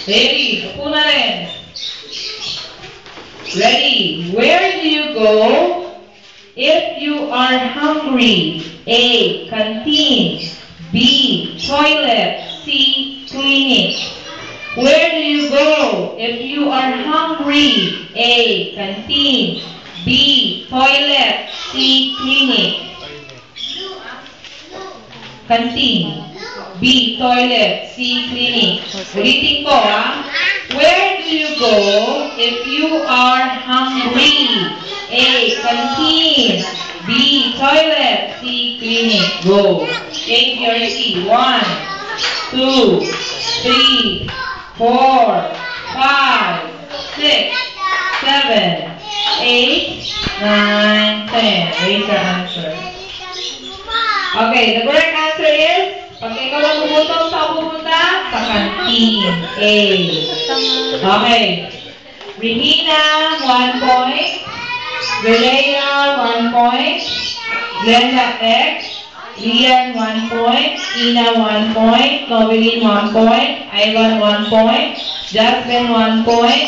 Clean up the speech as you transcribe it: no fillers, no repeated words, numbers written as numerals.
Ready? Upo na rin. Ready? Where do you go if you are hungry? A. Canteen. B. Toilet. C. Clinic. Where do you go if you are hungry? A. Canteen. B. Toilet. C. Clinic. Canteen. B. Toilet. C. Clinic. Ulitin ko, ha? Where do you go if you are hungry? A. Canteen. B. Toilet. C. Clinic. Go. A, B, or C. 1, 2, 3, 4, 5, 6, 7, 8, 9, 10. Raise your answer. Okay, the correct answer is, pag ikaw ang pumunta, saan pupunta? Sa canteen. A. Okay. Regina, 1 point. Relea, 1 point. Glenda X. Lian, 1 point. Ina, 1 point. Noveline, 1 point. Ivan, 1 point. Jasmine, 1 point.